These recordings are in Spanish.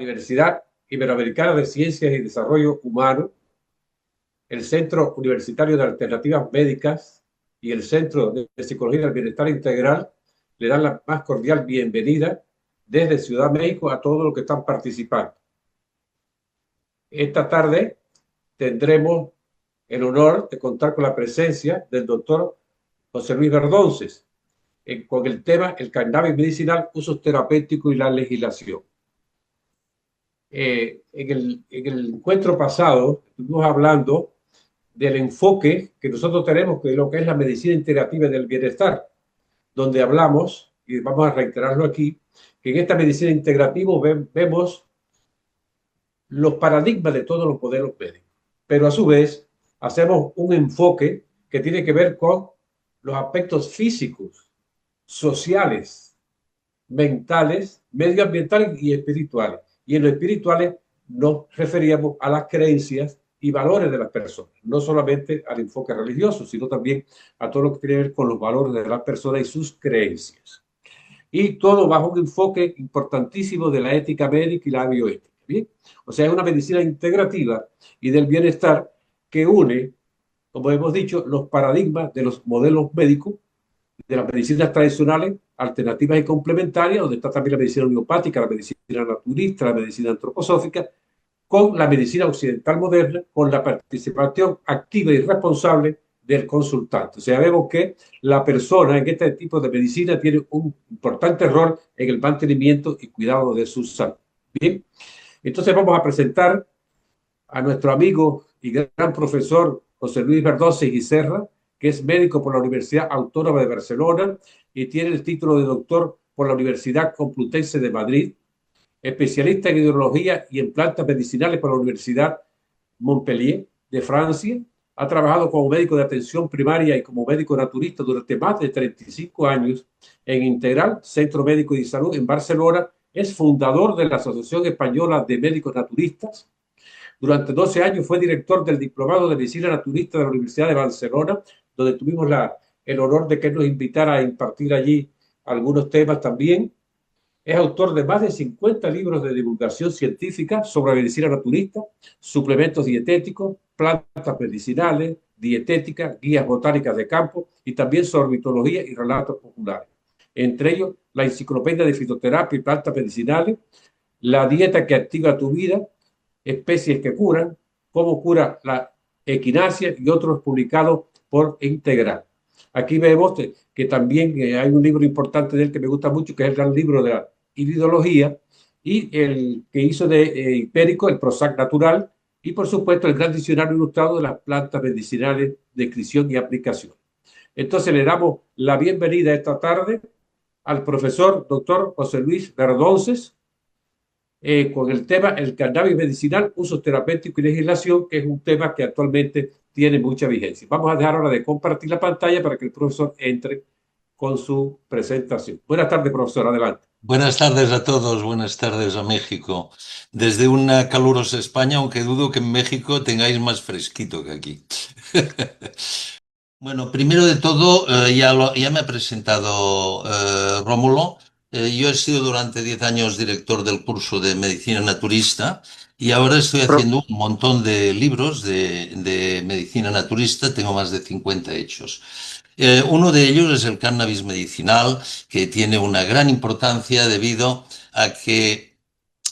Universidad Iberoamericana de Ciencias y Desarrollo Humano, el Centro Universitario de Alternativas Médicas y el Centro de Psicología del Bienestar Integral le dan la más cordial bienvenida desde Ciudad México a todos los que están participando. Esta tarde tendremos el honor de contar con la presencia del doctor José Luis Verdonces con el tema el cannabis medicinal, usos terapéuticos y la legislación. En el encuentro pasado estuvimos hablando del enfoque que nosotros tenemos de lo que es la medicina integrativa del bienestar, donde hablamos, y vamos a reiterarlo aquí, que en esta medicina integrativa vemos los paradigmas de todos los modelos médicos, pero a su vez hacemos un enfoque que tiene que ver con los aspectos físicos, sociales, mentales, medioambientales y espirituales. Y en lo espirituales nos referíamos a las creencias y valores de las personas, no solamente al enfoque religioso, sino también a todo lo que tiene que ver con los valores de las personas y sus creencias. Y todo bajo un enfoque importantísimo de la ética médica y la bioética. ¿Bien? O sea, es una medicina integrativa y del bienestar que une, como hemos dicho, los paradigmas de los modelos médicos, de las medicinas tradicionales, alternativas y complementarias, donde está también la medicina homeopática, la medicina naturista, la medicina antroposófica, con la medicina occidental moderna, con la participación activa y responsable del consultante. O sea, vemos que la persona en este tipo de medicina tiene un importante rol en el mantenimiento y cuidado de su salud. Bien, entonces vamos a presentar a nuestro amigo y gran profesor José Luis Verdonces y Serra, que es médico por la Universidad Autónoma de Barcelona y tiene el título de doctor por la Universidad Complutense de Madrid, especialista en hidrología y en plantas medicinales por la Universidad Montpellier de Francia. Ha trabajado como médico de atención primaria y como médico naturista durante más de 35 años en Integral, Centro Médico de Salud en Barcelona. Es fundador de la Asociación Española de Médicos Naturistas. Durante 12 años fue director del Diplomado de Medicina Naturista de la Universidad de Barcelona, donde tuvimos el honor de que nos invitara a impartir allí algunos temas también. Es autor de más de 50 libros de divulgación científica sobre medicina naturista, suplementos dietéticos, plantas medicinales, dietética, guías botánicas de campo y también sobre ornitología y relatos populares. Entre ellos, la enciclopedia de fitoterapia y plantas medicinales, la dieta que activa tu vida, especies que curan, cómo cura la equinacia y otros publicados por Integral. Aquí vemos que también hay un libro importante de él que me gusta mucho, que es el gran libro de la iridología, y el que hizo de Hipérico, el Prozac natural, y por supuesto el gran diccionario ilustrado de las plantas medicinales, descripción y aplicación. Entonces le damos la bienvenida esta tarde al profesor doctor José Luis Verdonces, con el tema el cannabis medicinal, usos terapéuticos y legislación, que es un tema que actualmente tiene mucha vigencia. Vamos a dejar ahora de compartir la pantalla para que el profesor entre con su presentación. Buenas tardes, profesor, adelante. Buenas tardes a todos, buenas tardes a México. Desde una calurosa España, aunque dudo que en México tengáis más fresquito que aquí. Bueno, primero de todo, ya me ha presentado Rómulo. Yo he sido durante 10 años director del curso de medicina naturista y ahora estoy haciendo un montón de libros de medicina naturista, tengo más de 50 hechos. Uno de ellos es el cannabis medicinal, que tiene una gran importancia debido a que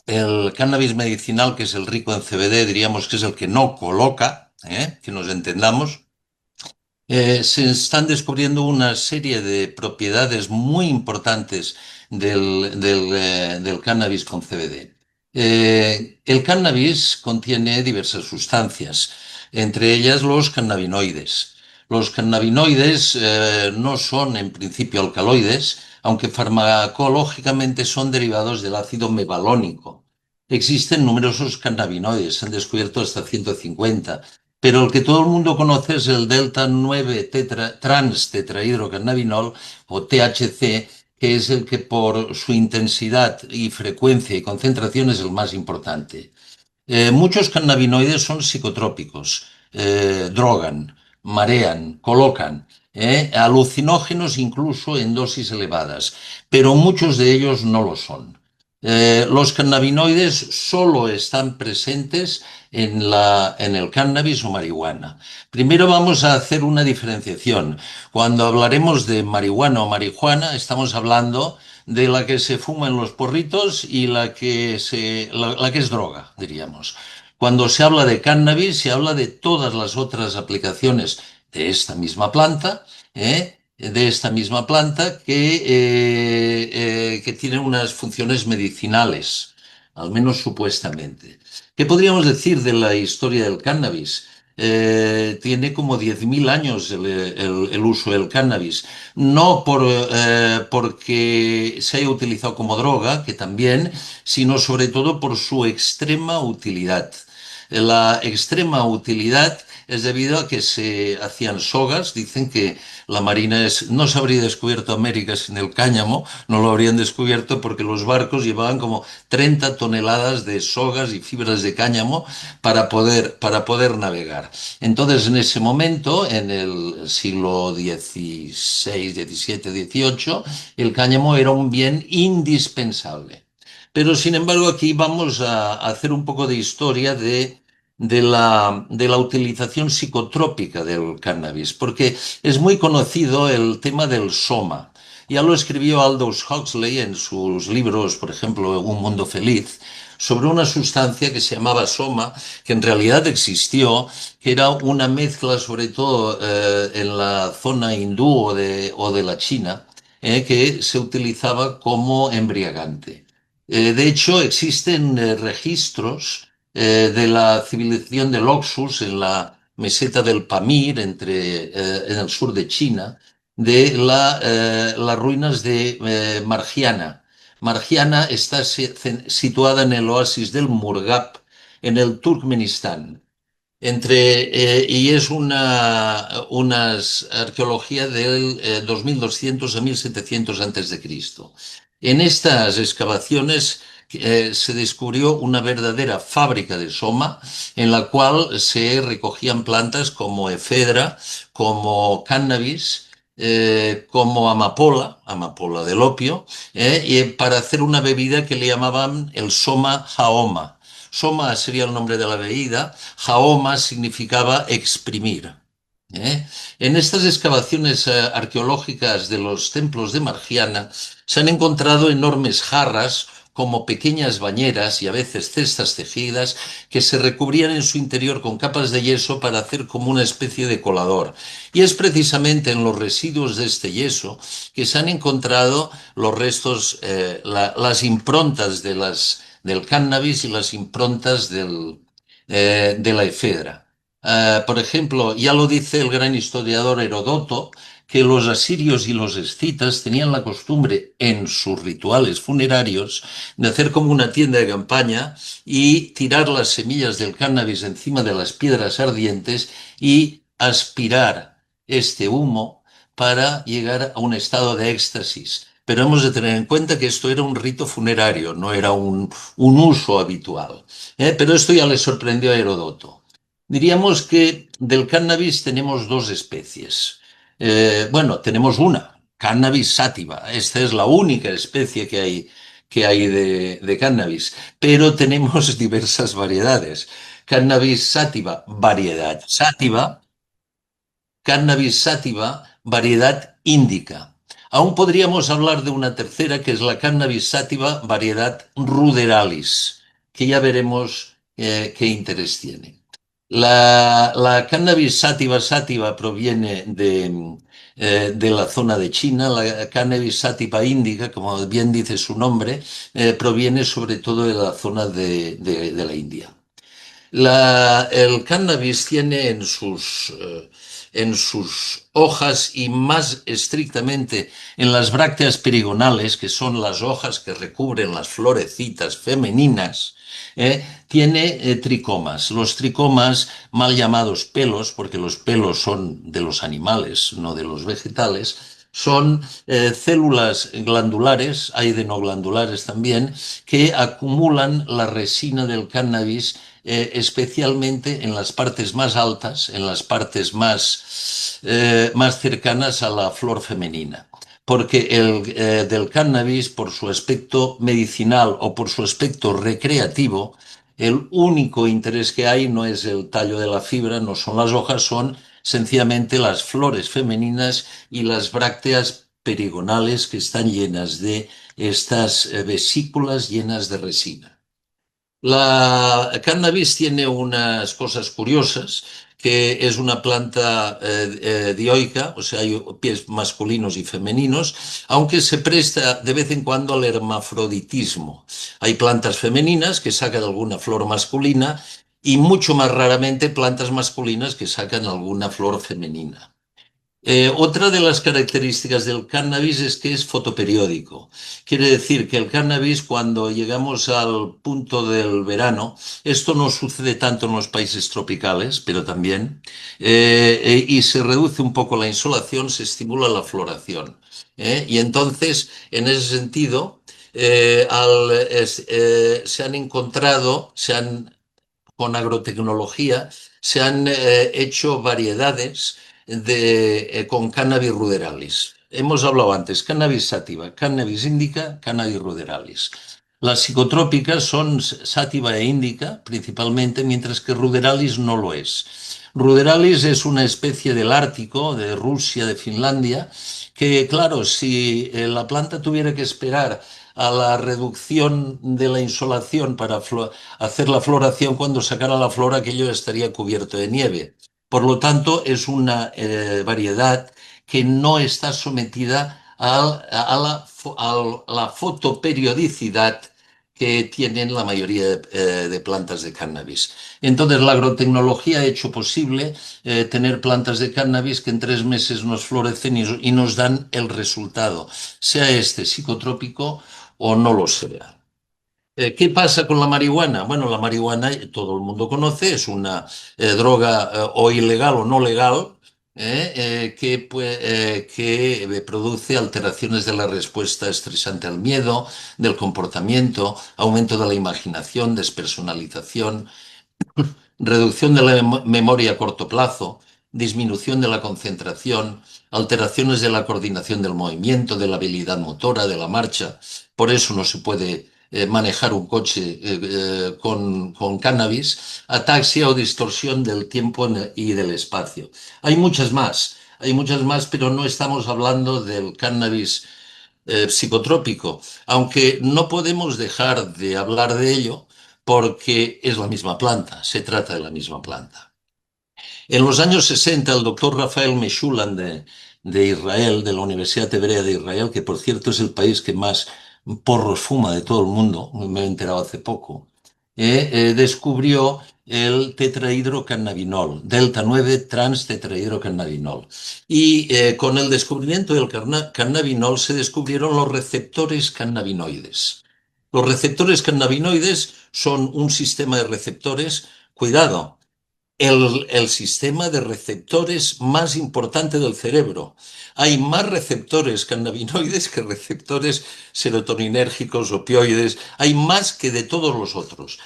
el cannabis medicinal, que es el rico en CBD, diríamos que es el que no coloca, que nos entendamos. Se están descubriendo una serie de propiedades muy importantes del cannabis con CBD. El cannabis contiene diversas sustancias, entre ellas los cannabinoides. Los cannabinoides no son en principio alcaloides, aunque farmacológicamente son derivados del ácido mevalónico. Existen numerosos cannabinoides, se han descubierto hasta 150. Pero el que todo el mundo conoce es el delta 9 trans tetrahidrocannabinol o THC, que es el que por su intensidad y frecuencia y concentración es el más importante. Muchos cannabinoides son psicotrópicos, drogan, marean, colocan, alucinógenos incluso en dosis elevadas, pero muchos de ellos no lo son. Los cannabinoides solo están presentes en el cannabis o marihuana. Primero vamos a hacer una diferenciación. Cuando hablaremos de marihuana o marihuana, estamos hablando de la que se fuma en los porritos y la que es droga, diríamos. Cuando se habla de cannabis, se habla de todas las otras aplicaciones de esta misma planta, que tienen unas funciones medicinales, al menos supuestamente. ¿Qué podríamos decir de la historia del cannabis? Tiene como 10.000 años el uso del cannabis, no porque se haya utilizado como droga, que también, sino sobre todo por su extrema utilidad. La extrema utilidad es debido a que se hacían sogas. Dicen que la Marina no se habría descubierto América sin el cáñamo, no lo habrían descubierto porque los barcos llevaban como 30 toneladas de sogas y fibras de cáñamo para poder navegar. Entonces, en ese momento, en el siglo XVI, XVII, XVIII, el cáñamo era un bien indispensable. Pero, sin embargo, aquí vamos a hacer un poco de historia de la utilización psicotrópica del cannabis, porque es muy conocido el tema del soma. Ya lo escribió Aldous Huxley en sus libros, por ejemplo, Un Mundo Feliz, sobre una sustancia que se llamaba soma, que en realidad existió, que era una mezcla, sobre todo en la zona hindú o de la China, que se utilizaba como embriagante. De hecho, existen registros de la civilización del Oxus en la meseta del Pamir, en el sur de China, de las ruinas de Margiana. Margiana está situada en el oasis del Murgab, en el Turkmenistán. Y es unas arqueología del 2200 a 1700 antes de Cristo. En estas excavaciones se descubrió una verdadera fábrica de soma en la cual se recogían plantas como efedra, como cannabis, como amapola del opio, y para hacer una bebida que le llamaban el soma jaoma. Soma sería el nombre de la bebida, jaoma significaba exprimir. ¿eh? En estas excavaciones arqueológicas de los templos de Margiana se han encontrado enormes jarras como pequeñas bañeras y a veces cestas tejidas que se recubrían en su interior con capas de yeso para hacer como una especie de colador. Y es precisamente en los residuos de este yeso que se han encontrado los restos, las improntas del cannabis y las improntas de la efedra. Por ejemplo, ya lo dice el gran historiador Herodoto, que los asirios y los escitas tenían la costumbre en sus rituales funerarios de hacer como una tienda de campaña y tirar las semillas del cannabis encima de las piedras ardientes y aspirar este humo para llegar a un estado de éxtasis. Pero hemos de tener en cuenta que esto era un rito funerario, no era un uso habitual. Pero esto ya le sorprendió a Herodoto. Diríamos que del cannabis tenemos dos especies. Bueno, tenemos una, Cannabis sativa. Esta es la única especie que hay de cannabis, pero tenemos diversas variedades. Cannabis sativa, variedad sativa, Cannabis sativa, variedad índica. Aún podríamos hablar de una tercera, que es la Cannabis sativa, variedad ruderalis, que ya veremos qué interés tiene. La Cannabis sativa proviene de la zona de China. La Cannabis sativa índica, como bien dice su nombre, proviene sobre todo de la zona de la India. El cannabis tiene en sus hojas y más estrictamente en las brácteas perigonales, que son las hojas que recubren las florecitas femeninas, tiene tricomas. Los tricomas, mal llamados pelos, porque los pelos son de los animales, no de los vegetales, son células glandulares, hay adenoglandulares también, que acumulan la resina del cannabis, especialmente en las partes más altas, en las partes más cercanas a la flor femenina. porque del cannabis, por su aspecto medicinal o por su aspecto recreativo, el único interés que hay no es el tallo de la fibra, no son las hojas, son sencillamente las flores femeninas y las brácteas perigonales que están llenas de estas vesículas llenas de resina. La cannabis tiene unas cosas curiosas, que es una planta dioica, o sea, hay pies masculinos y femeninos, aunque se presta de vez en cuando al hermafroditismo. Hay plantas femeninas que sacan alguna flor masculina y mucho más raramente plantas masculinas que sacan alguna flor femenina. Otra de las características del cannabis es que es fotoperiódico. Quiere decir que el cannabis, cuando llegamos al punto del verano, esto no sucede tanto en los países tropicales, pero también, y se reduce un poco la insolación, se estimula la floración. Y entonces, en ese sentido, se han encontrado, con agrotecnología, se han hecho variedades con cannabis ruderalis. Hemos hablado antes, cannabis sativa, cannabis indica, cannabis ruderalis. Las psicotrópicas son sativa e indica principalmente, mientras que ruderalis no lo es. Ruderalis es una especie del Ártico, de Rusia, de Finlandia, que claro, si la planta tuviera que esperar a la reducción de la insolación para hacer la floración, cuando sacara la flor aquello estaría cubierto de nieve. Por lo tanto, es una variedad que no está sometida a la fotoperiodicidad que tienen la mayoría de plantas de cannabis. Entonces, la agrotecnología ha hecho posible tener plantas de cannabis que en 3 meses nos florecen y nos dan el resultado, sea este psicotrópico o no lo sea. ¿Qué pasa con la marihuana? Bueno, la marihuana todo el mundo conoce, es una droga o ilegal o no legal, que produce alteraciones de la respuesta estresante al miedo, del comportamiento, aumento de la imaginación, despersonalización, reducción de la memoria a corto plazo, disminución de la concentración, alteraciones de la coordinación del movimiento, de la habilidad motora, de la marcha. Por eso no se puede manejar un coche con cannabis, ataxia o distorsión del tiempo y del espacio. Hay muchas más, pero no estamos hablando del cannabis psicotrópico, aunque no podemos dejar de hablar de ello porque es la misma planta, se trata de la misma planta. En los años 60, el doctor Rafael Meshulam de Israel, de la Universidad Hebrea de Israel, que por cierto es el país que más porros fuma de todo el mundo, me he enterado hace poco, descubrió el tetrahidrocannabinol, delta 9 trans tetrahidrocannabinol. Y con el descubrimiento del cannabinol se descubrieron los receptores cannabinoides. Los receptores cannabinoides son un sistema de receptores, cuidado, el sistema de receptores más importante del cerebro. Hay más receptores cannabinoides que receptores serotoninérgicos, opioides. Hay más que de todos los otros.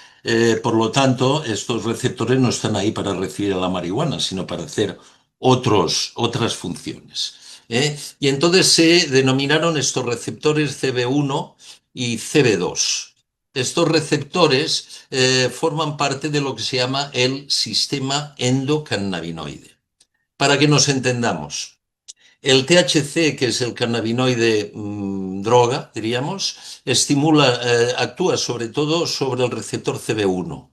Por lo tanto, estos receptores no están ahí para recibir la marihuana, sino para hacer otras funciones. Y entonces se denominaron estos receptores CB1 y CB2. Estos receptores forman parte de lo que se llama el sistema endocannabinoide. Para que nos entendamos, el THC, que es el cannabinoide droga, diríamos, actúa sobre todo sobre el receptor CB1,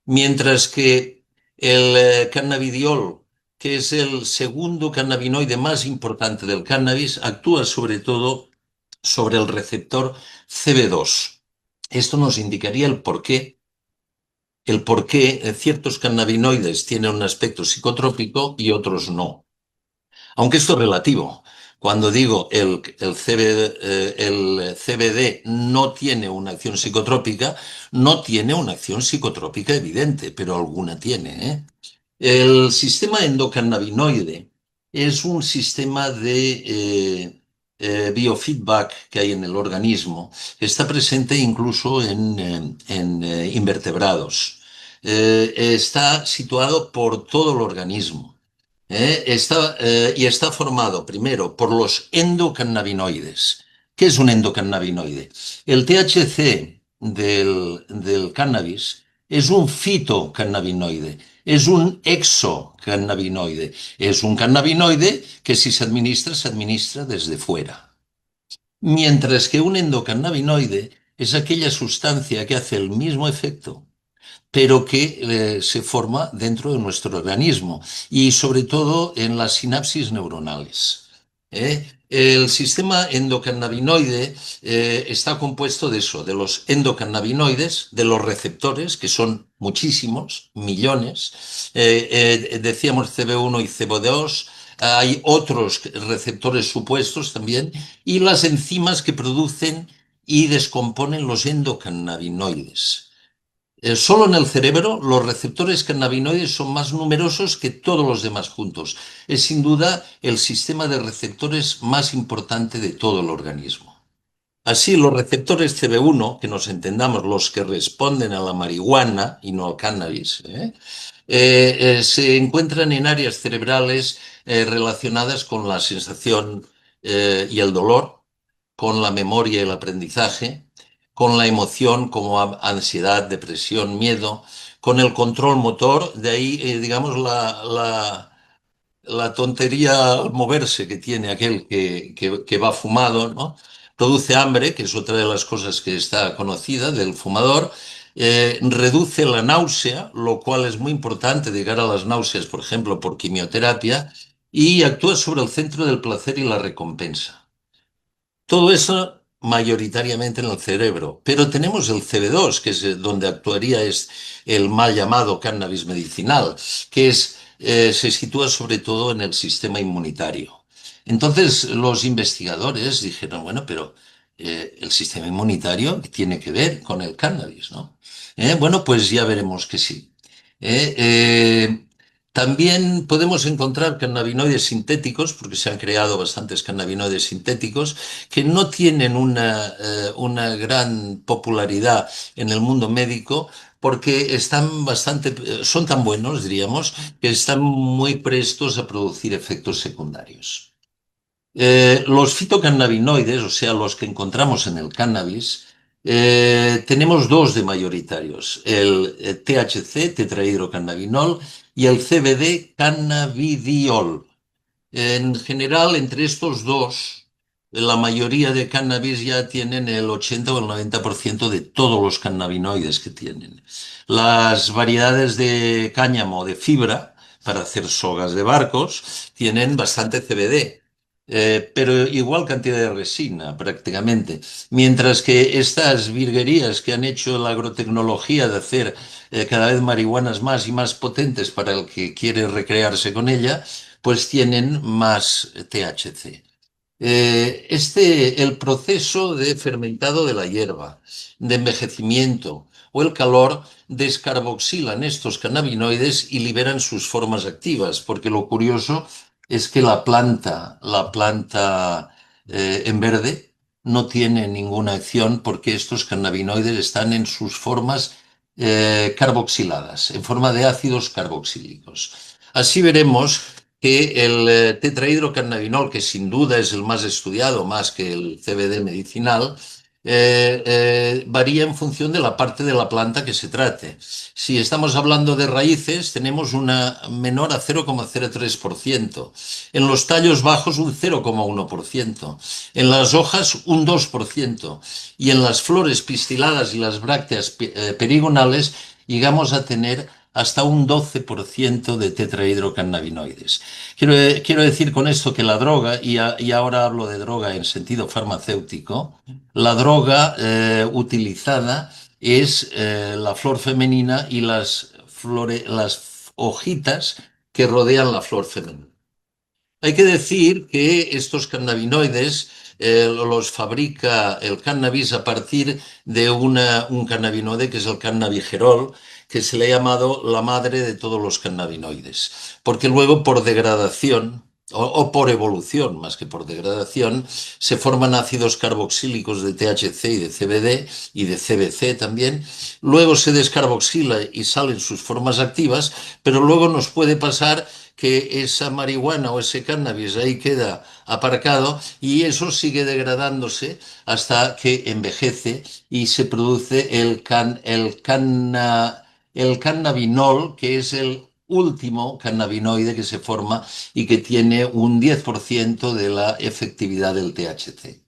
mientras que el cannabidiol, que es el segundo cannabinoide más importante del cannabis, actúa sobre todo sobre el receptor CB2. Esto nos indicaría el por qué ciertos cannabinoides tienen un aspecto psicotrópico y otros no. Aunque esto es relativo. Cuando digo el CBD no tiene una acción psicotrópica, no tiene una acción psicotrópica evidente, pero alguna tiene, ¿eh? El sistema endocannabinoide es un sistema de biofeedback que hay en el organismo. Está presente incluso en invertebrados. Está situado por todo el organismo. y está formado primero por los endocannabinoides. ¿Qué es un endocannabinoide? El THC del cannabis es un fitocannabinoide, es un exocannabinoide, es un cannabinoide que si se administra desde fuera. Mientras que un endocannabinoide es aquella sustancia que hace el mismo efecto pero que se forma dentro de nuestro organismo y sobre todo en las sinapsis neuronales. El sistema endocannabinoide está compuesto de eso, de los endocannabinoides, de los receptores, que son muchísimos, millones. Decíamos CB1 y CB2, hay otros receptores supuestos también, y las enzimas que producen y descomponen los endocannabinoides. Solo en el cerebro los receptores cannabinoides son más numerosos que todos los demás juntos. Es sin duda el sistema de receptores más importante de todo el organismo. Así, los receptores CB1, que nos entendamos, los que responden a la marihuana y no al cannabis, se encuentran en áreas cerebrales relacionadas con la sensación y el dolor, con la memoria y el aprendizaje, con la emoción como ansiedad, depresión, miedo, con el control motor, de ahí, digamos, la tontería al moverse que tiene aquel que va fumado, ¿no? Produce hambre, que es otra de las cosas que está conocida del fumador, reduce la náusea, lo cual es muy importante, llegar a las náuseas, por ejemplo, por quimioterapia, y actúa sobre el centro del placer y la recompensa. Todo eso mayoritariamente en el cerebro, pero tenemos el CB2, que es donde actuaría es el mal llamado cannabis medicinal, que se sitúa sobre todo en el sistema inmunitario. Entonces los investigadores dijeron, bueno, pero el sistema inmunitario tiene que ver con el cannabis, ¿no? Bueno, pues ya veremos que sí. Eh, eh, También podemos encontrar cannabinoides sintéticos, porque se han creado bastantes cannabinoides sintéticos, que no tienen una gran popularidad en el mundo médico porque son tan buenos, diríamos, que están muy prestos a producir efectos secundarios. Los fitocannabinoides, o sea, los que encontramos en el cannabis, tenemos dos de mayoritarios, el THC, tetrahidrocannabinol, y el CBD, cannabidiol. En general, entre estos dos, la mayoría de cannabis ya tienen el 80 o el 90% de todos los cannabinoides que tienen. Las variedades de cáñamo de fibra para hacer sogas de barcos tienen bastante CBD. Pero igual cantidad de resina prácticamente. Mientras que estas virguerías que han hecho la agrotecnología de hacer cada vez marihuanas más y más potentes para el que quiere recrearse con ella, pues tienen más THC. El proceso de fermentado de la hierba, de envejecimiento o el calor descarboxilan estos cannabinoides y liberan sus formas activas, porque lo curioso es que la planta en verde no tiene ninguna acción porque estos cannabinoides están en sus formas carboxiladas, en forma de ácidos carboxílicos. Así veremos que el tetrahidrocannabinol, que sin duda es el más estudiado, más que el CBD medicinal, varía en función de la parte de la planta que se trate. Si estamos hablando de raíces, tenemos una menor a 0,03%. En los tallos bajos, un 0,1%. En las hojas, un 2%. Y en las flores pistiladas y las brácteas perigonales, llegamos a tener hasta un 12% de tetrahidrocannabinoides. Quiero decir con esto que la droga, y ahora hablo de droga en sentido farmacéutico, la droga utilizada es la flor femenina y las hojitas que rodean la flor femenina. Hay que decir que estos cannabinoides los fabrica el cannabis a partir de un cannabinoide que es el cannabigerol, que se le ha llamado la madre de todos los cannabinoides, porque luego por degradación o por evolución, más que por degradación, se forman ácidos carboxílicos de THC y de CBD y de CBC también, luego se descarboxila y salen sus formas activas, pero luego nos puede pasar que esa marihuana o ese cannabis ahí queda aparcado y eso sigue degradándose hasta que envejece y se produce el cannabinol, que es el último cannabinoide que se forma y que tiene un 10% de la efectividad del THC.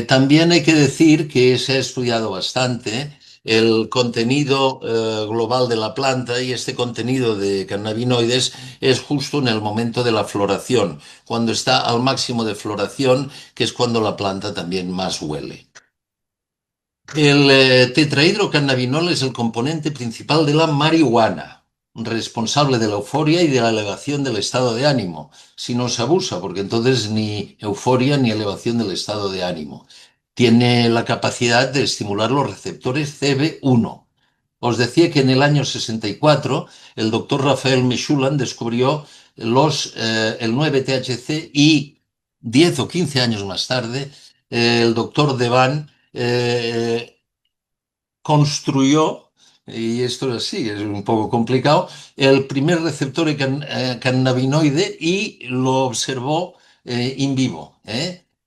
También hay que decir que se ha estudiado bastante el contenido global de la planta y este contenido de cannabinoides es justo en el momento de la floración, cuando está al máximo de floración, que es cuando la planta también más huele. El tetrahidrocannabinol es el componente principal de la marihuana, responsable de la euforia y de la elevación del estado de ánimo, si no se abusa, porque entonces ni euforia ni elevación del estado de ánimo. Tiene la capacidad de estimular los receptores CB1. Os decía que en el año 64 el doctor Rafael Mechoulam descubrió el 9-THC y 10 o 15 años más tarde el doctor Devan construyó, y esto es así, es un poco complicado, el primer receptor cannabinoide y lo observó in vivo.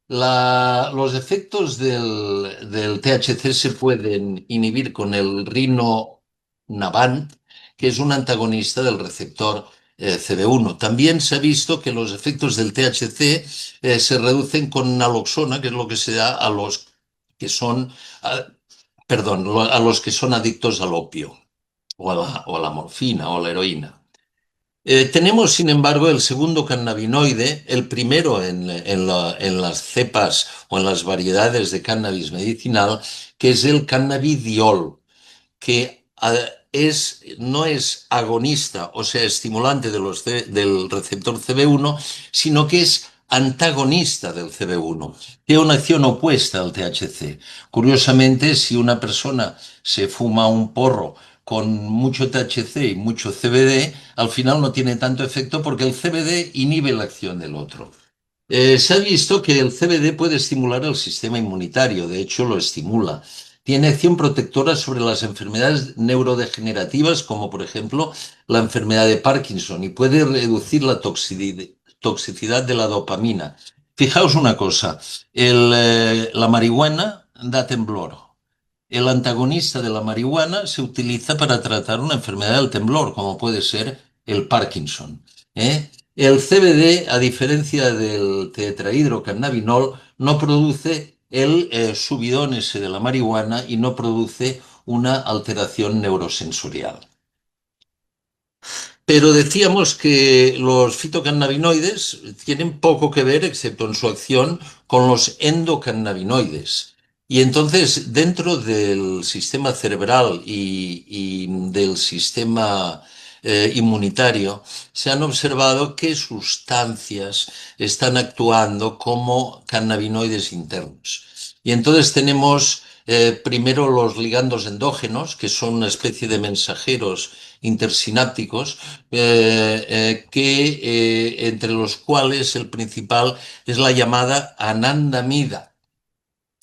Los efectos del THC se pueden inhibir con el rinonavant, que es un antagonista del receptor CB1. También se ha visto que los efectos del THC se reducen con naloxona, que es lo que se da a los que son, perdón, a los que son adictos al opio o a la morfina o a la heroína. Tenemos, sin embargo, el segundo cannabinoide, el primero en las cepas o en las variedades de cannabis medicinal, que es el cannabidiol, que no es agonista, o sea, estimulante del receptor CB1, sino que es antagonista del CB1. Tiene una acción opuesta al THC. Curiosamente, si una persona se fuma un porro con mucho THC y mucho CBD, al final no tiene tanto efecto porque el CBD inhibe la acción del otro. Se ha visto que el CBD puede estimular el sistema inmunitario, de hecho lo estimula. Tiene acción protectora sobre las enfermedades neurodegenerativas, como por ejemplo la enfermedad de Parkinson, y puede reducir la toxicidad de la dopamina. Fijaos una cosa, la marihuana da temblor. El antagonista de la marihuana se utiliza para tratar una enfermedad del temblor, como puede ser el Parkinson. El CBD, a diferencia del tetrahidrocannabinol, no produce el subidón ese de la marihuana y no produce una alteración neurosensorial. Pero decíamos que los fitocannabinoides tienen poco que ver, excepto en su acción, con los endocannabinoides. Y entonces, dentro del sistema cerebral y del sistema inmunitario, se han observado qué sustancias están actuando como cannabinoides internos. Y entonces tenemos primero los ligandos endógenos, que son una especie de mensajeros intersinápticos, entre los cuales el principal es la llamada anandamida.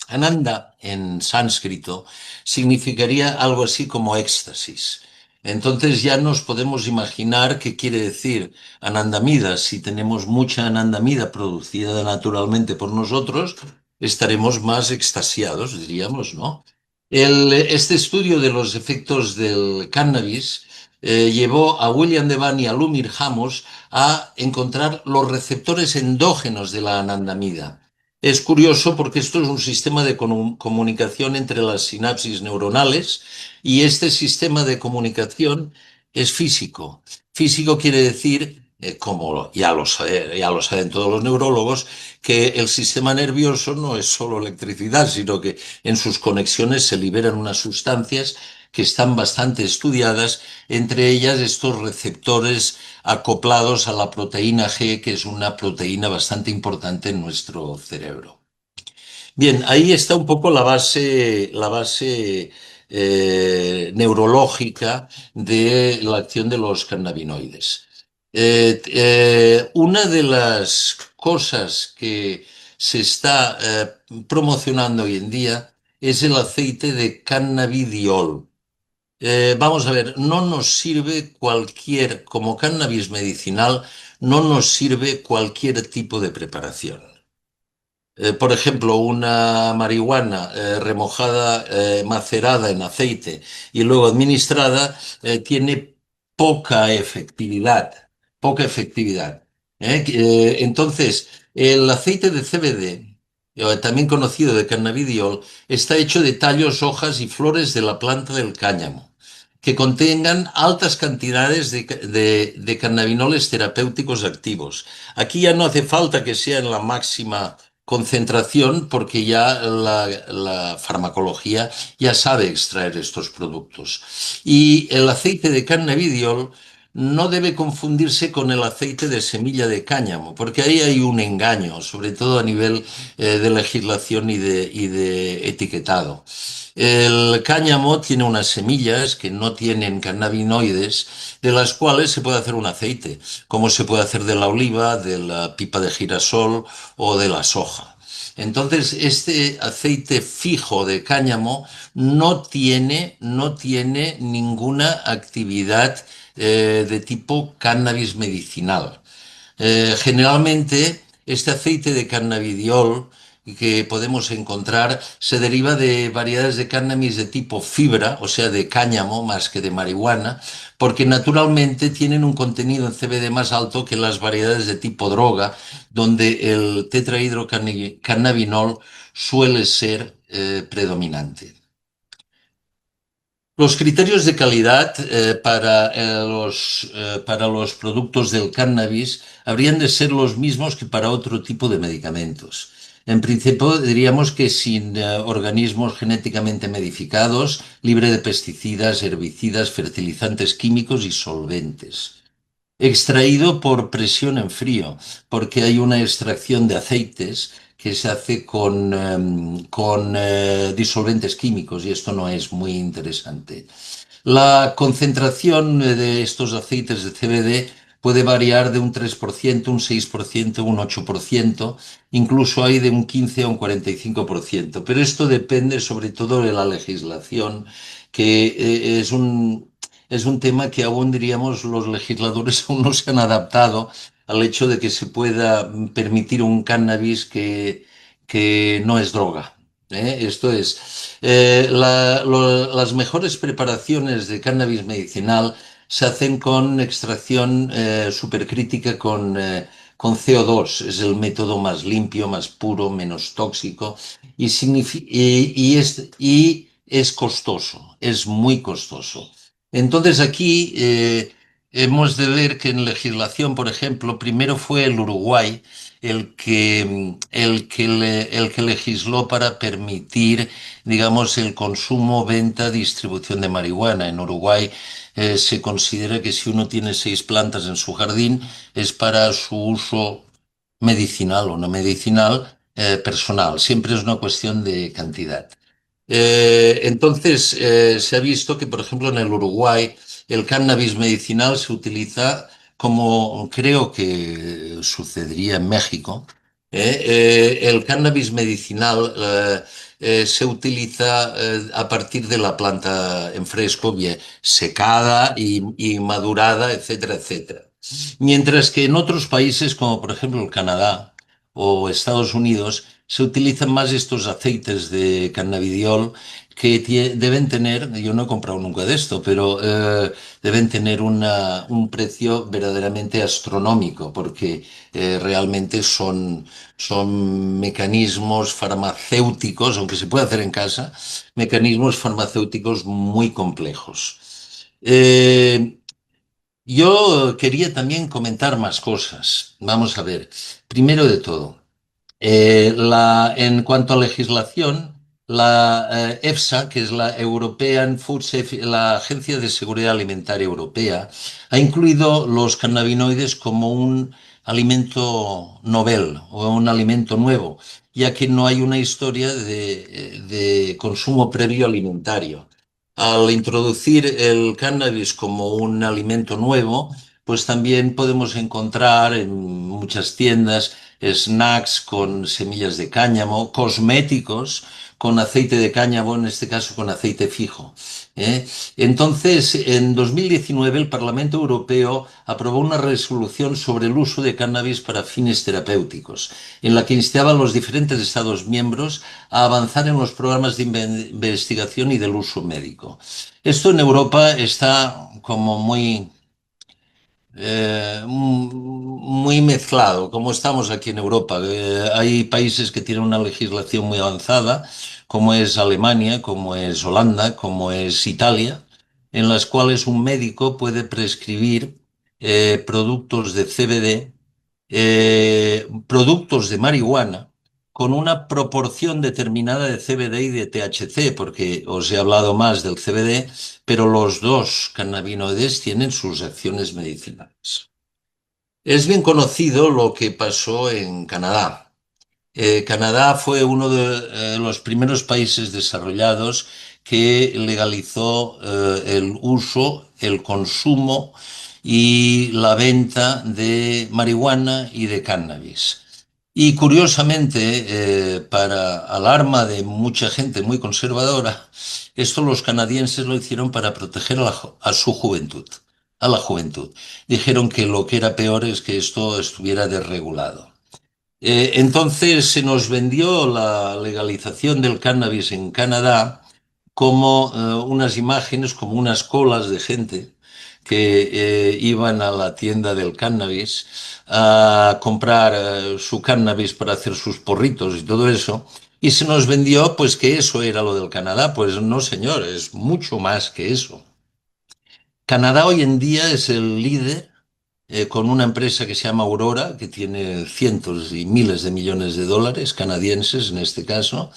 Ananda en sánscrito significaría algo así como éxtasis. Entonces ya nos podemos imaginar qué quiere decir anandamida. Si tenemos mucha anandamida producida naturalmente por nosotros, estaremos más extasiados, diríamos, ¿no? Este estudio de los efectos del cannabis llevó a William Devane y a Lumir Hamos a encontrar los receptores endógenos de la anandamida. Es curioso porque esto es un sistema de comunicación entre las sinapsis neuronales y este sistema de comunicación es físico. Físico quiere decir, como ya lo saben todos los neurólogos, que el sistema nervioso no es solo electricidad, sino que en sus conexiones se liberan unas sustancias que están bastante estudiadas, entre ellas estos receptores acoplados a la proteína G, que es una proteína bastante importante en nuestro cerebro. Bien, ahí está un poco la base neurológica de la acción de los cannabinoides. Una de las cosas que se está promocionando hoy en día es el aceite de cannabidiol. Vamos a ver, no nos sirve como cannabis medicinal, no nos sirve cualquier tipo de preparación. Por ejemplo, una marihuana remojada, macerada en aceite y luego administrada, tiene poca efectividad, poca efectividad. Entonces, el aceite de CBD, también conocido de cannabidiol, está hecho de tallos, hojas y flores de la planta del cáñamo, que contengan altas cantidades de cannabinoles terapéuticos activos. Aquí ya no hace falta que sea en la máxima concentración porque ya la farmacología ya sabe extraer estos productos. Y el aceite de cannabidiol no debe confundirse con el aceite de semilla de cáñamo, porque ahí hay un engaño, sobre todo a nivel de legislación y de etiquetado. El cáñamo tiene unas semillas que no tienen cannabinoides, de las cuales se puede hacer un aceite, como se puede hacer de la oliva, de la pipa de girasol o de la soja. Entonces, este aceite fijo de cáñamo no tiene ninguna actividad de tipo cannabis medicinal. Generalmente, este aceite de cannabidiol que podemos encontrar se deriva de variedades de cannabis de tipo fibra, o sea, de cáñamo más que de marihuana, porque naturalmente tienen un contenido en CBD más alto que las variedades de tipo droga, donde el tetrahidrocannabinol suele ser predominante. Los criterios de calidad para los productos del cannabis habrían de ser los mismos que para otro tipo de medicamentos. En principio, diríamos que sin organismos genéticamente modificados, libre de pesticidas, herbicidas, fertilizantes químicos y solventes. Extraído por presión en frío, porque hay una extracción de aceites que se hace con disolventes químicos y esto no es muy interesante. La concentración de estos aceites de CBD puede variar de un 3%, un 6%, un 8%, incluso hay de un 15 a un 45%, pero esto depende sobre todo de la legislación, que es un tema que aún diríamos los legisladores aún no se han adaptado al hecho de que se pueda permitir un cannabis que no es droga. Esto es, las mejores preparaciones de cannabis medicinal se hacen con extracción supercrítica con CO2. Es el método más limpio, más puro, menos tóxico y es costoso, es muy costoso. Entonces aquí hemos de ver que en legislación, por ejemplo, primero fue el Uruguay el que legisló para permitir, digamos, el consumo, venta, distribución de marihuana. En Uruguay se considera que si uno tiene 6 plantas en su jardín es para su uso medicinal o no medicinal personal. Siempre es una cuestión de cantidad. Entonces, se ha visto que, por ejemplo, en el Uruguay, el cannabis medicinal se utiliza como creo que sucedería en México. El cannabis medicinal se utiliza a partir de la planta en fresco, bien secada y madurada, etcétera, etcétera. Mientras que en otros países, como por ejemplo el Canadá o Estados Unidos, se utilizan más estos aceites de cannabidiol que deben tener, yo no he comprado nunca de esto, pero deben tener un precio verdaderamente astronómico, porque realmente son mecanismos farmacéuticos, aunque se puede hacer en casa, mecanismos farmacéuticos muy complejos. Eh, yo quería también comentar más cosas. Vamos a ver. Primero de todo, en cuanto a legislación, la EFSA, que es la European Food Safety, la Agencia de Seguridad Alimentaria Europea, ha incluido los cannabinoides como un alimento novel o un alimento nuevo, ya que no hay una historia de consumo previo alimentario. Al introducir el cannabis como un alimento nuevo, pues también podemos encontrar en muchas tiendas snacks con semillas de cáñamo, cosméticos con aceite de cáñamo, en este caso con aceite fijo. ¿Eh? Entonces, en 2019 el Parlamento Europeo aprobó una resolución sobre el uso de cannabis para fines terapéuticos, en la que instaba a los diferentes Estados miembros a avanzar en los programas de investigación y del uso médico. Esto en Europa está como muy mezclado, como estamos aquí en Europa. Hay países que tienen una legislación muy avanzada, como es Alemania, como es Holanda, como es Italia, en las cuales un médico puede prescribir productos de CBD, productos de marihuana, con una proporción determinada de CBD y de THC, porque os he hablado más del CBD, pero los dos cannabinoides tienen sus acciones medicinales. Es bien conocido lo que pasó en Canadá. Canadá fue uno de los primeros países desarrollados que legalizó el uso, el consumo y la venta de marihuana y de cannabis. Y curiosamente, para alarma de mucha gente muy conservadora, esto los canadienses lo hicieron para proteger a su juventud, a la juventud. Dijeron que lo que era peor es que esto estuviera desregulado. Entonces se nos vendió la legalización del cannabis en Canadá como unas imágenes, como unas colas de gente que iban a la tienda del cannabis a comprar su cannabis para hacer sus porritos y todo eso. Y se nos vendió pues que eso era lo del Canadá. Pues no, señor, es mucho más que eso. Canadá hoy en día es el líder con una empresa que se llama Aurora, que tiene cientos y miles de millones de dólares, canadienses en este caso,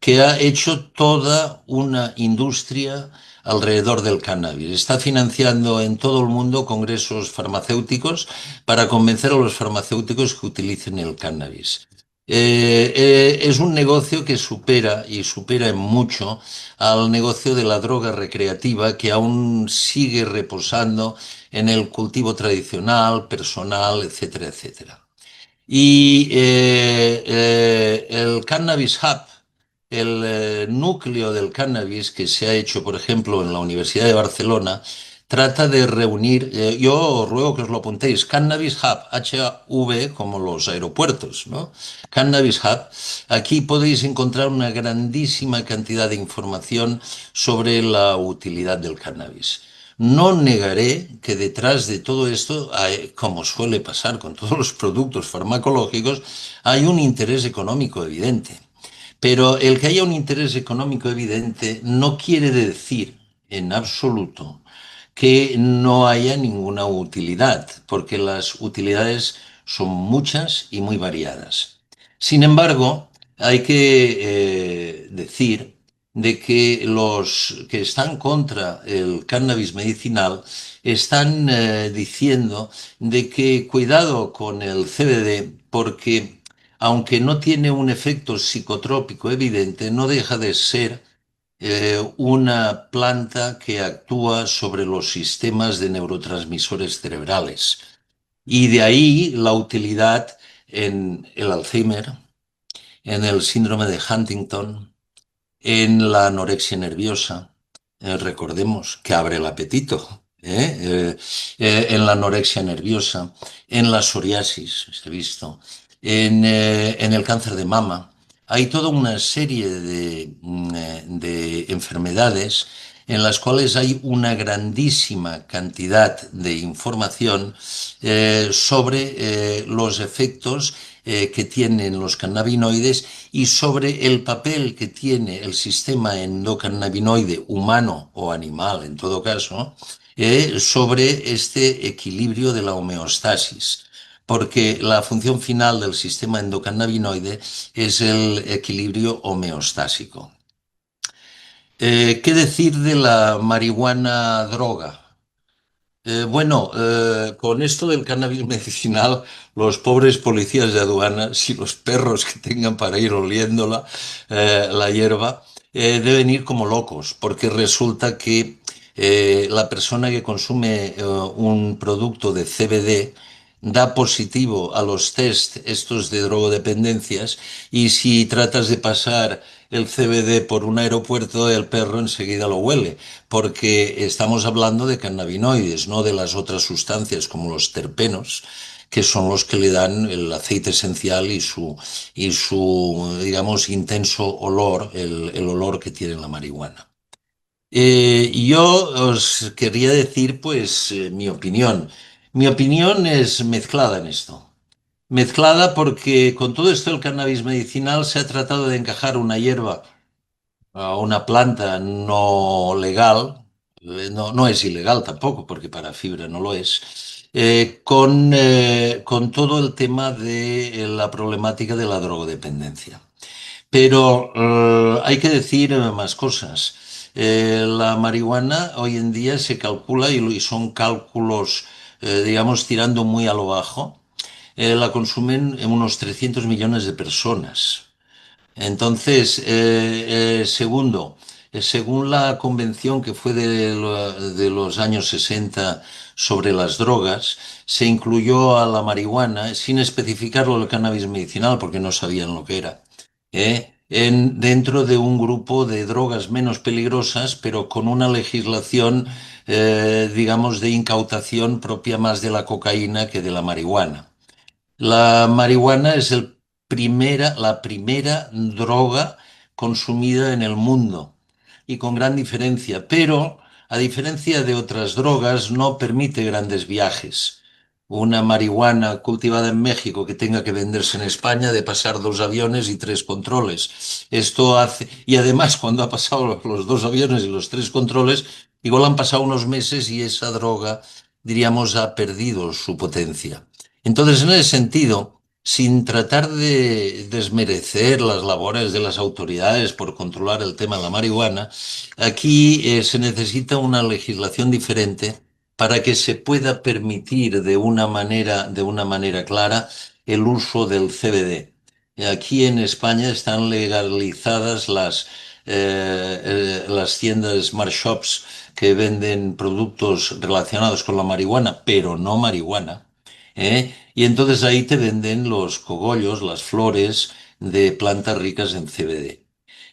que ha hecho toda una industria alrededor del cannabis. Está financiando en todo el mundo congresos farmacéuticos para convencer a los farmacéuticos que utilicen el cannabis. Es un negocio que supera y supera en mucho al negocio de la droga recreativa que aún sigue reposando en el cultivo tradicional, personal, etcétera, etcétera. Y el Cannabis Hub, el núcleo del cannabis que se ha hecho, por ejemplo, en la Universidad de Barcelona, trata de reunir, yo os ruego que os lo apuntéis, Cannabis Hub, HV, como los aeropuertos, ¿no? Cannabis Hub, aquí podéis encontrar una grandísima cantidad de información sobre la utilidad del cannabis. No negaré que detrás de todo esto, como suele pasar con todos los productos farmacológicos, hay un interés económico evidente. Pero el que haya un interés económico evidente no quiere decir en absoluto que no haya ninguna utilidad, porque las utilidades son muchas y muy variadas. Sin embargo, hay que decir de que los que están contra el cannabis medicinal están diciendo de que cuidado con el CBD porque aunque no tiene un efecto psicotrópico evidente, no deja de ser una planta que actúa sobre los sistemas de neurotransmisores cerebrales. Y de ahí la utilidad en el Alzheimer, en el síndrome de Huntington, en la anorexia nerviosa. Recordemos que abre el apetito. En la anorexia nerviosa, en la psoriasis, he visto, en el cáncer de mama. Hay toda una serie de enfermedades en las cuales hay una grandísima cantidad de información sobre los efectos que tienen los cannabinoides y sobre el papel que tiene el sistema endocannabinoide humano o animal, en todo caso, sobre este equilibrio de la homeostasis. Porque la función final del sistema endocannabinoide es el equilibrio homeostásico. ¿Qué decir de la marihuana droga? Con esto del cannabis medicinal, los pobres policías de aduanas y los perros que tengan para ir oliéndola, la hierba, deben ir como locos, porque resulta que la persona que consume un producto de CBD da positivo a los test estos de drogodependencias y si tratas de pasar el CBD por un aeropuerto, el perro enseguida lo huele, porque estamos hablando de cannabinoides, no de las otras sustancias como los terpenos, que son los que le dan el aceite esencial y su digamos, intenso olor, el olor que tiene la marihuana. Yo os quería decir, pues, mi opinión. Mi opinión es mezclada en esto. Mezclada porque con todo esto del cannabis medicinal se ha tratado de encajar una hierba a una planta no legal, no, no es ilegal tampoco, porque para fibra no lo es, con todo el tema de la problemática de la drogodependencia. Pero hay que decir más cosas. La marihuana hoy en día se calcula y son cálculos, digamos, tirando muy a lo bajo. La consumen en unos 300 millones de personas. Entonces, segundo, según la convención que fue de los años 60 sobre las drogas, se incluyó a la marihuana, sin especificarlo el cannabis medicinal, porque no sabían lo que era, dentro de un grupo de drogas menos peligrosas, pero con una legislación, digamos, de incautación propia más de la cocaína que de la marihuana. La marihuana es la primera droga consumida en el mundo y con gran diferencia, pero a diferencia de otras drogas no permite grandes viajes. Una marihuana cultivada en México que tenga que venderse en España de pasar dos aviones y tres controles. Esto hace, y además cuando ha pasado los dos aviones y los tres controles, igual han pasado unos meses y esa droga, diríamos, ha perdido su potencia. Entonces, en ese sentido, sin tratar de desmerecer las labores de las autoridades por controlar el tema de la marihuana, aquí se necesita una legislación diferente para que se pueda permitir de una manera clara el uso del CBD. Aquí en España están legalizadas las tiendas Smart Shops que venden productos relacionados con la marihuana, pero no marihuana. Y entonces ahí te venden los cogollos, las flores de plantas ricas en CBD.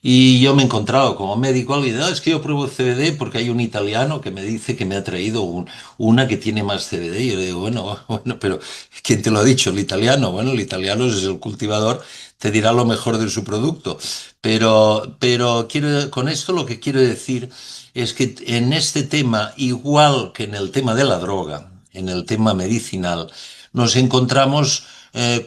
Y yo me he encontrado como médico alguien, "Ah, es que yo pruebo CBD porque hay un italiano que me dice que me ha traído una que tiene más CBD". Y yo le digo, bueno, bueno, pero ¿quién te lo ha dicho? ¿El italiano? Bueno, el italiano es el cultivador, te dirá lo mejor de su producto. Pero con esto lo que quiero decir es que en este tema, igual que en el tema de la droga, en el tema medicinal, nos encontramos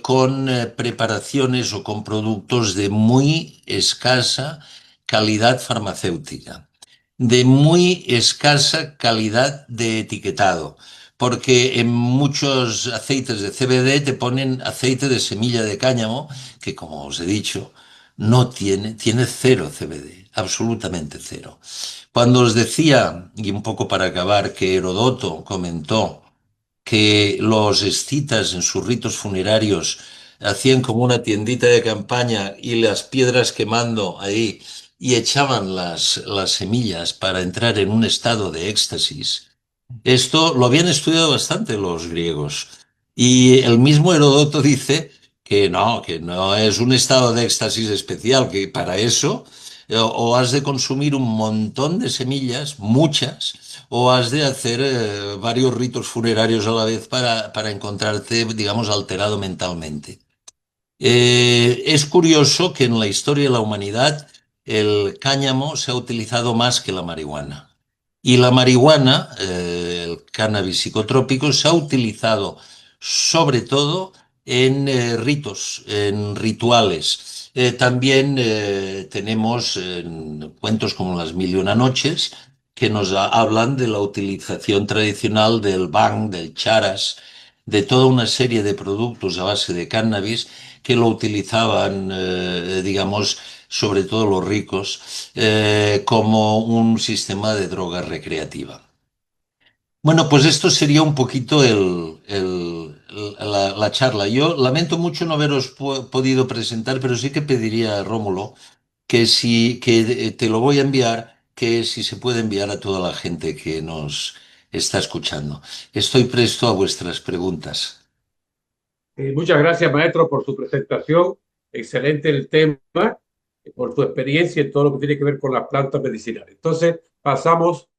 con preparaciones o con productos de muy escasa calidad farmacéutica, de muy escasa calidad de etiquetado, porque en muchos aceites de CBD te ponen aceite de semilla de cáñamo, que como os he dicho, tiene cero CBD, absolutamente cero. Cuando os decía, y un poco para acabar, que Herodoto comentó que los escitas en sus ritos funerarios hacían como una tiendita de campaña y las piedras quemando ahí y echaban las semillas para entrar en un estado de éxtasis. Esto lo habían estudiado bastante los griegos. Y el mismo Herodoto dice que no es un estado de éxtasis especial, que para eso o has de consumir un montón de semillas, muchas, o has de hacer varios ritos funerarios a la vez para encontrarte, digamos, alterado mentalmente. Es curioso que en la historia de la humanidad el cáñamo se ha utilizado más que la marihuana. Y la marihuana, el cannabis psicotrópico, se ha utilizado sobre todo en ritos, en rituales. También tenemos cuentos como Las Mil y Una Noches que nos hablan de la utilización tradicional del bhang, del charas, de toda una serie de productos a base de cannabis que lo utilizaban, digamos, sobre todo los ricos, como un sistema de droga recreativa. Bueno, pues esto sería un poquito la charla. Yo lamento mucho no haberos podido presentar, pero sí que pediría a Rómulo que si que te lo voy a enviar, que si se puede enviar a toda la gente que nos está escuchando. Estoy presto a vuestras preguntas. Muchas gracias, maestro, por su presentación. Excelente el tema, por su experiencia en todo lo que tiene que ver con las plantas medicinales. Entonces, pasamos